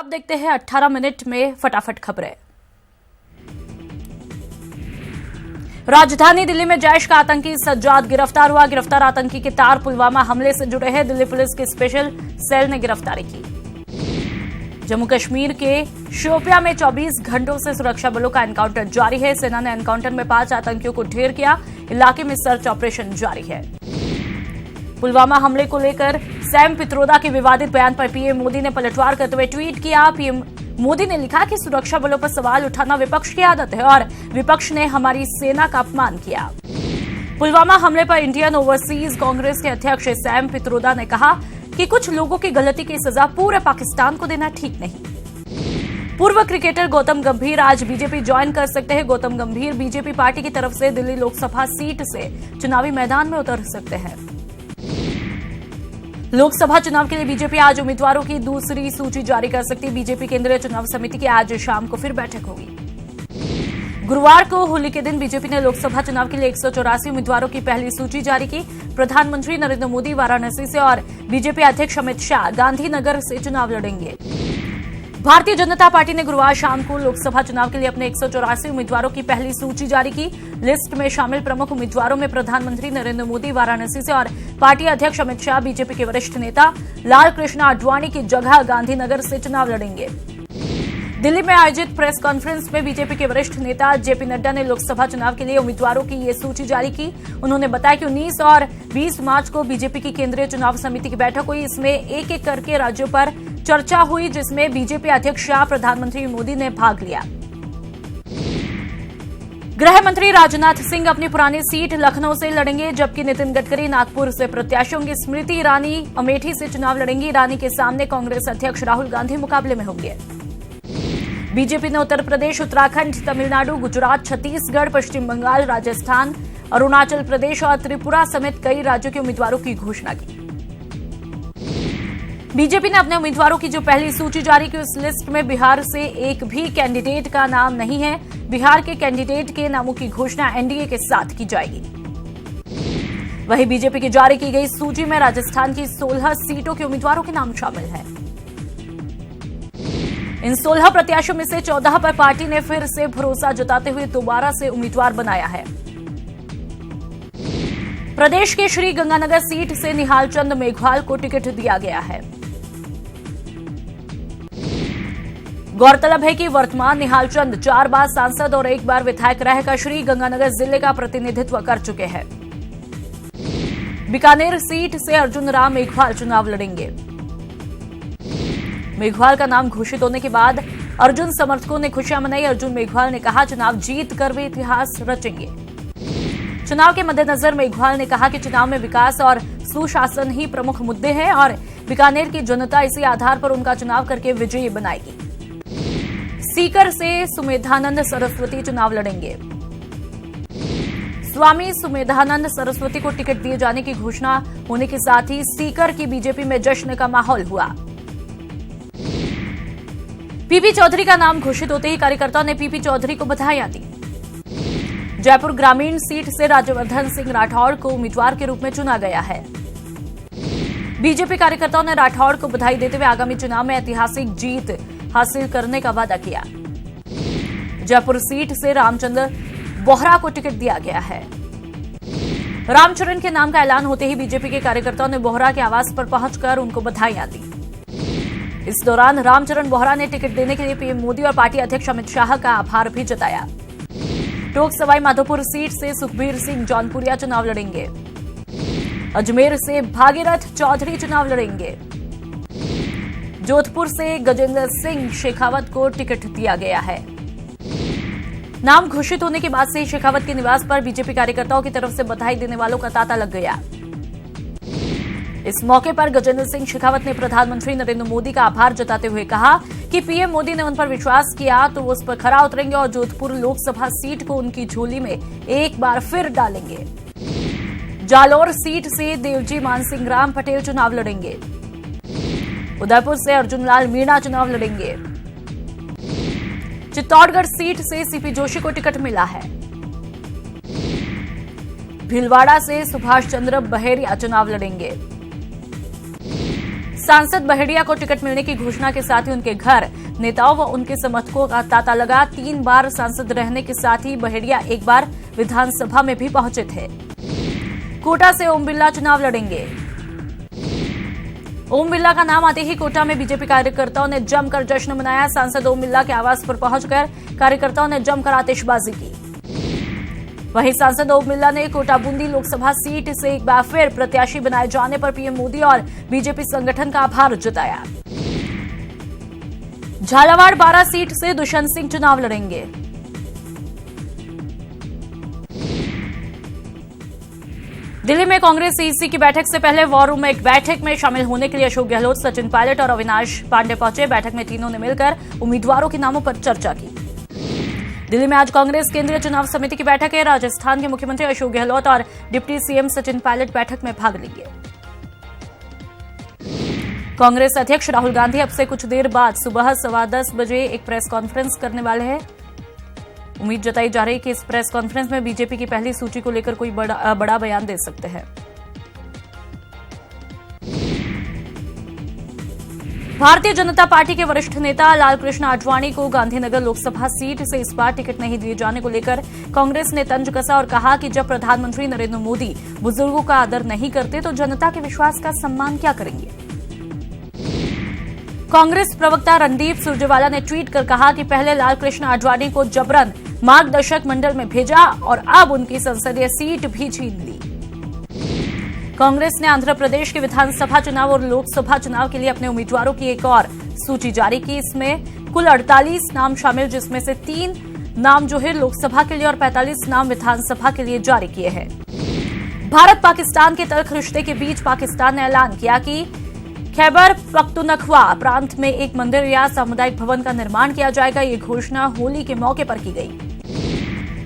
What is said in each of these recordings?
अब देखते हैं 18 मिनट में फटाफट खबरें। राजधानी दिल्ली में जैश का आतंकी सज्जाद गिरफ्तार हुआ। गिरफ्तार आतंकी के तार पुलवामा हमले से जुड़े हैं। दिल्ली पुलिस की स्पेशल सेल ने गिरफ्तारी की। जम्मू कश्मीर के शोपियां में 24 घंटों से सुरक्षा बलों का एनकाउंटर जारी है। सेना ने एनकाउंटर में 5 आतंकियों को ढेर किया। इलाके में सर्च ऑपरेशन जारी है। पुलवामा हमले को लेकर सैम पित्रोदा के विवादित बयान पर पीएम मोदी ने पलटवार करते हुए ट्वीट किया। पीएम मोदी ने लिखा कि सुरक्षा बलों पर सवाल उठाना विपक्ष की आदत है और विपक्ष ने हमारी सेना का अपमान किया। पुलवामा हमले पर इंडियन ओवरसीज कांग्रेस के अध्यक्ष सैम पित्रोदा ने कहा कि कुछ लोगों की गलती की सजा पूरे पाकिस्तान को देना ठीक नहीं। पूर्व क्रिकेटर गौतम गंभीर आज बीजेपी ज्वाइन कर सकते हैं। गौतम गंभीर बीजेपी पार्टी की तरफ से दिल्ली लोकसभा सीट से चुनावी मैदान में उतर सकते हैं। लोकसभा चुनाव के लिए बीजेपी आज उम्मीदवारों की दूसरी सूची जारी कर सकती है। बीजेपी केंद्रीय चुनाव समिति की आज शाम को फिर बैठक होगी। गुरुवार को होली के दिन बीजेपी ने लोकसभा चुनाव के लिए 184 उम्मीदवारों की पहली सूची जारी की। प्रधानमंत्री नरेंद्र मोदी वाराणसी से और बीजेपी अध्यक्ष अमित शाह गांधीनगर से चुनाव लड़ेंगे। भारतीय जनता पार्टी ने गुरुवार शाम को लोकसभा चुनाव के लिए अपने 184 उम्मीदवारों की पहली सूची जारी की। लिस्ट में शामिल प्रमुख उम्मीदवारों में प्रधानमंत्री नरेंद्र मोदी वाराणसी से और पार्टी अध्यक्ष अमित शाह बीजेपी के वरिष्ठ नेता लाल कृष्ण आडवाणी की जगह गांधीनगर से चुनाव लड़ेंगे। दिल्ली में आयोजित प्रेस कॉन्फ्रेंस में बीजेपी के वरिष्ठ नेता जेपी नड्डा ने लोकसभा चुनाव के लिए उम्मीदवारों की ये सूची जारी की। उन्होंने बताया कि 19 और 20 मार्च को बीजेपी की केंद्रीय चुनाव समिति की बैठक हुई। इसमें एक एक करके राज्यों पर चर्चा हुई, जिसमें बीजेपी अध्यक्ष शाह, प्रधानमंत्री मोदी ने भाग लिया। गृह मंत्री राजनाथ सिंह अपनी पुरानी सीट लखनऊ से लड़ेंगे, जबकि नितिन गडकरी नागपुर से प्रत्याशी होंगे। स्मृति ईरानी अमेठी से चुनाव लड़ेंगी। ईरानी के सामने कांग्रेस अध्यक्ष राहुल गांधी मुकाबले में होंगे। बीजेपी ने उत्तर प्रदेश, उत्तराखंड, तमिलनाडु, गुजरात, छत्तीसगढ़, पश्चिम बंगाल, राजस्थान, अरुणाचल प्रदेश और त्रिपुरा समेत कई राज्यों के उम्मीदवारों की घोषणा की। बीजेपी ने अपने उम्मीदवारों की जो पहली सूची जारी की, उस लिस्ट में बिहार से एक भी कैंडिडेट का नाम नहीं है। बिहार के कैंडिडेट के नामों की घोषणा एनडीए के साथ की जाएगी। वहीं बीजेपी की जारी की गई सूची में राजस्थान की 16 सीटों के उम्मीदवारों के नाम शामिल हैं। इन 16 प्रत्याशियों में से 14 पर पार्टी ने फिर से भरोसा जताते हुए दोबारा से उम्मीदवार बनाया है। प्रदेश के श्री गंगानगर सीट से निहाल चंद मेघवाल को टिकट दिया गया है। गौरतलब है कि वर्तमान निहाल चंद 4 बार सांसद और 1 बार विधायक रहकर श्री गंगानगर जिले का प्रतिनिधित्व कर चुके हैं। बीकानेर सीट से अर्जुन राम मेघवाल चुनाव लड़ेंगे। मेघवाल का नाम घोषित होने के बाद अर्जुन समर्थकों ने खुशियां मनाई। अर्जुन मेघवाल ने कहा, चुनाव जीत कर वे इतिहास रचेंगे। चुनाव के मद्देनजर मेघवाल ने कहा कि चुनाव में विकास और सुशासन ही प्रमुख मुद्दे हैं और बीकानेर की जनता इसी आधार पर उनका चुनाव करके विजयी बनाएगी। सीकर से सुमेधानंद सरस्वती चुनाव लड़ेंगे। स्वामी सुमेधानंद सरस्वती को टिकट दिए जाने की घोषणा होने के साथ ही सीकर की बीजेपी में जश्न का माहौल हुआ। पीपी चौधरी का नाम घोषित होते ही कार्यकर्ताओं ने पीपी चौधरी को बधाइयां दी। जयपुर ग्रामीण सीट से राज्यवर्धन सिंह राठौड़ को उम्मीदवार के रूप में चुना गया है। बीजेपी कार्यकर्ताओं ने राठौड़ को बधाई देते हुए आगामी चुनाव में ऐतिहासिक जीत हासिल करने का वादा किया। जयपुर सीट से रामचंद्र बोहरा को टिकट दिया गया है। रामचरण के नाम का ऐलान होते ही बीजेपी के कार्यकर्ताओं ने बोहरा के आवास पर पहुंचकर उनको बधाइयां दी। इस दौरान रामचरण बोहरा ने टिकट देने के लिए पीएम मोदी और पार्टी अध्यक्ष अमित शाह का आभार भी जताया। टोंक सवाई माधोपुर सीट से सुखबीर सिंह जौनपुरिया चुनाव लड़ेंगे। अजमेर से भागीरथ चौधरी चुनाव लड़ेंगे। जोधपुर से गजेंद्र सिंह शेखावत को टिकट दिया गया है। नाम घोषित होने के बाद से शेखावत के निवास पर बीजेपी कार्यकर्ताओं की तरफ से बधाई देने वालों का तांता लग गया। इस मौके पर गजेंद्र सिंह शेखावत ने प्रधानमंत्री नरेंद्र मोदी का आभार जताते हुए कहा कि पीएम मोदी ने उन पर विश्वास किया तो वो उस पर खरा उतरेंगे और जोधपुर लोकसभा सीट को उनकी झोली में एक बार फिर डालेंगे। जालौर सीट से देवजी मानसिंह राम पटेल चुनाव लड़ेंगे। उदयपुर से अर्जुन लाल मीणा चुनाव लड़ेंगे। चित्तौड़गढ़ सीट से सीपी जोशी को टिकट मिला है। भीलवाड़ा से सुभाष चंद्र बहेरिया चुनाव लड़ेंगे। सांसद बहेड़िया को टिकट मिलने की घोषणा के साथ ही उनके घर, नेताओं व उनके समर्थकों का तांता लगा। 3 बार सांसद रहने के साथ ही बहेड़िया एक बार विधानसभा में भी पहुंचे थे। कोटा से ओम बिरला चुनाव लड़ेंगे। ओम बिरला का नाम आते ही कोटा में बीजेपी कार्यकर्ताओं ने जमकर जश्न मनाया। सांसद ओम बिरला के आवास पर पहुंचकर कार्यकर्ताओं ने जमकर आतिशबाजी की। वहीं सांसद ओम बिरला ने कोटा बूंदी लोकसभा सीट से एक बार फिर प्रत्याशी बनाए जाने पर पीएम मोदी और बीजेपी संगठन का आभार जताया। झालावाड़ 12 सीट से दुष्यंत सिंह चुनाव लड़ेंगे। दिल्ली में कांग्रेस सीईसी की बैठक से पहले वॉर रूम में एक बैठक में शामिल होने के लिए अशोक गहलोत, सचिन पायलट और अविनाश पांडे पहुंचे। बैठक में तीनों ने मिलकर उम्मीदवारों के नामों पर चर्चा की। दिल्ली में आज कांग्रेस केंद्रीय चुनाव समिति की बैठक है। राजस्थान के मुख्यमंत्री अशोक गहलोत और डिप्टी सीएम सचिन पायलट बैठक में भाग लेंगे। कांग्रेस अध्यक्ष राहुल गांधी अब से कुछ देर बाद सुबह 10:15 बजे एक प्रेस कॉन्फ्रेंस करने वाले हैं। उम्मीद जताई जा रही है कि इस प्रेस कॉन्फ्रेंस में बीजेपी की पहली सूची को लेकर कोई बड़ा बयान दे सकते हैं। भारतीय जनता पार्टी के वरिष्ठ नेता लालकृष्ण आडवाणी को गांधीनगर लोकसभा सीट से इस बार टिकट नहीं दिए जाने को लेकर कांग्रेस ने तंज कसा और कहा कि जब प्रधानमंत्री नरेंद्र मोदी बुजुर्गों का आदर नहीं करते तो जनता के विश्वास का सम्मान क्या करेंगे। कांग्रेस प्रवक्ता रणदीप सुरजेवाला ने ट्वीट कर कहा कि पहले लालकृष्ण आडवाणी को जबरन मार्गदर्शक मंडल में भेजा और अब उनकी संसदीय सीट भी छीन ली। कांग्रेस ने आंध्र प्रदेश के विधानसभा चुनाव और लोकसभा चुनाव के लिए अपने उम्मीदवारों की एक और सूची जारी की। इसमें कुल 48 नाम शामिल, जिसमें से 3 नाम जो है लोकसभा के लिए और 45 नाम विधानसभा के लिए जारी किए हैं। भारत पाकिस्तान के तल्ख रिश्ते के बीच पाकिस्तान ने ऐलान किया कि खैबर पख्तूनख्वा प्रांत में एक मंदिर या सामुदायिक भवन का निर्माण किया जाएगा। ये घोषणा होली के मौके पर की गई।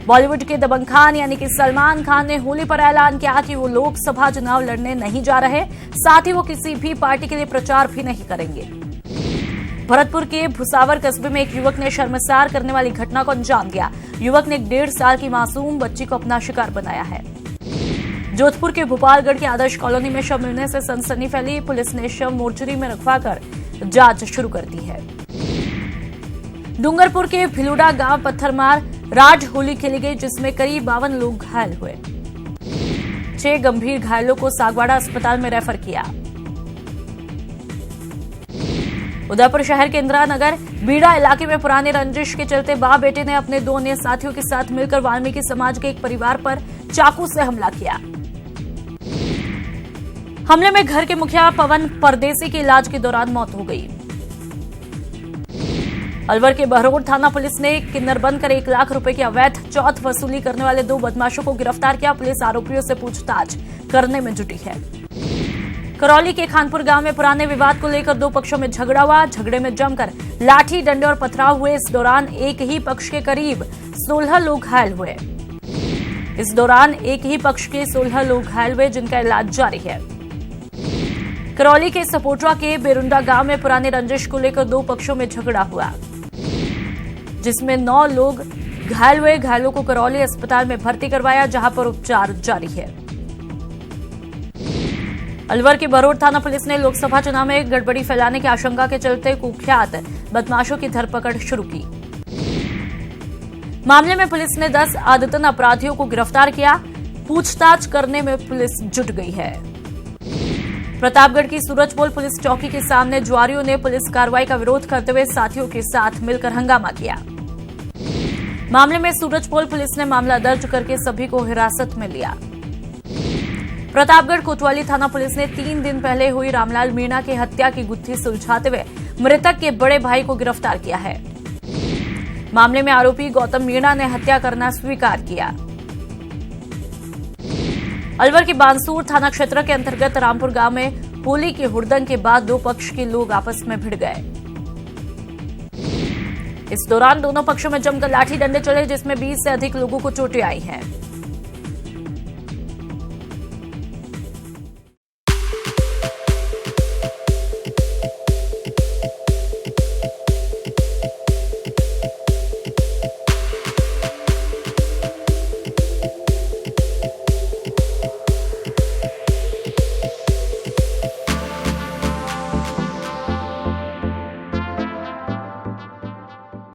बॉलीवुड के दबंग खान यानी कि सलमान खान ने होली पर ऐलान किया कि वो लोकसभा चुनाव लड़ने नहीं जा रहे, साथ ही वो किसी भी पार्टी के लिए प्रचार भी नहीं करेंगे। भरतपुर के भुसावर कस्बे में एक युवक ने शर्मसार करने वाली घटना को अंजाम दिया। युवक ने एक 1.5 साल की मासूम बच्ची को अपना शिकार बनाया है। जोधपुर के भोपालगढ़ की आदर्श कॉलोनी में शव मिलने से सनसनी फैली। पुलिस ने शव मोर्चरी में रखवाकर जांच शुरू कर दी है। डूंगरपुर के भिलुड़ा गांव पत्थरमार राज होली खेली गई, जिसमें करीब 52 लोग घायल हुए। 6 गंभीर घायलों को सागवाड़ा अस्पताल में रेफर किया। उदयपुर शहर के इंदिरा नगर बीड़ा इलाके में पुराने रंजिश के चलते बाप बेटे ने अपने 2 अन्य साथियों के साथ मिलकर वाल्मीकि समाज के एक परिवार पर चाकू से हमला किया। हमले में घर के मुखिया पवन परदेसी की इलाज के दौरान मौत हो गई। अलवर के बहरोड थाना पुलिस ने किन्नर बनकर 1 लाख रुपए की अवैध चौथ वसूली करने वाले 2 बदमाशों को गिरफ्तार किया। पुलिस आरोपियों से पूछताछ करने में जुटी है। करौली के खानपुर गांव में पुराने विवाद को लेकर 2 पक्षों में झगड़ा हुआ। झगड़े में जमकर लाठी डंडे और पथराव हुए। इस दौरान एक ही पक्ष के करीब 16 लोग घायल हुए। जिनका इलाज जारी है। करौली के सपोटरा के बेरुंडा गांव में पुराने रंजिश को लेकर 2 पक्षों में झगड़ा हुआ, जिसमें 9 लोग घायल हुए। घायलों को करौली अस्पताल में भर्ती करवाया, जहां पर उपचार जारी है। अलवर की बहरोड थाना पुलिस ने लोकसभा चुनाव में गड़बड़ी फैलाने की आशंका के चलते कुख्यात बदमाशों की धरपकड़ शुरू की। मामले में पुलिस ने 10 आदतन अपराधियों को गिरफ्तार किया। पूछताछ करने में पुलिस जुट गई है। प्रतापगढ़ की सूरजपोल पुलिस चौकी के सामने जुआरियों ने पुलिस कार्रवाई का विरोध करते हुए साथियों के साथ मिलकर हंगामा किया। मामले में सूरजपोल पुलिस ने मामला दर्ज करके सभी को हिरासत में लिया। प्रतापगढ़ कोतवाली थाना पुलिस ने 3 दिन पहले हुई रामलाल मीणा की हत्या की गुत्थी सुलझाते हुए मृतक के बड़े भाई को गिरफ्तार किया है। मामले में आरोपी गौतम मीणा ने हत्या करना स्वीकार किया। अलवर के बांसूर थाना क्षेत्र के अंतर्गत रामपुर गांव में होली की हुड़दंग के बाद 2 पक्ष के लोग आपस में भिड़ गए। इस दौरान दोनों पक्षों में जमकर लाठी डंडे चले, जिसमें 20 से अधिक लोगों को चोटें आई हैं।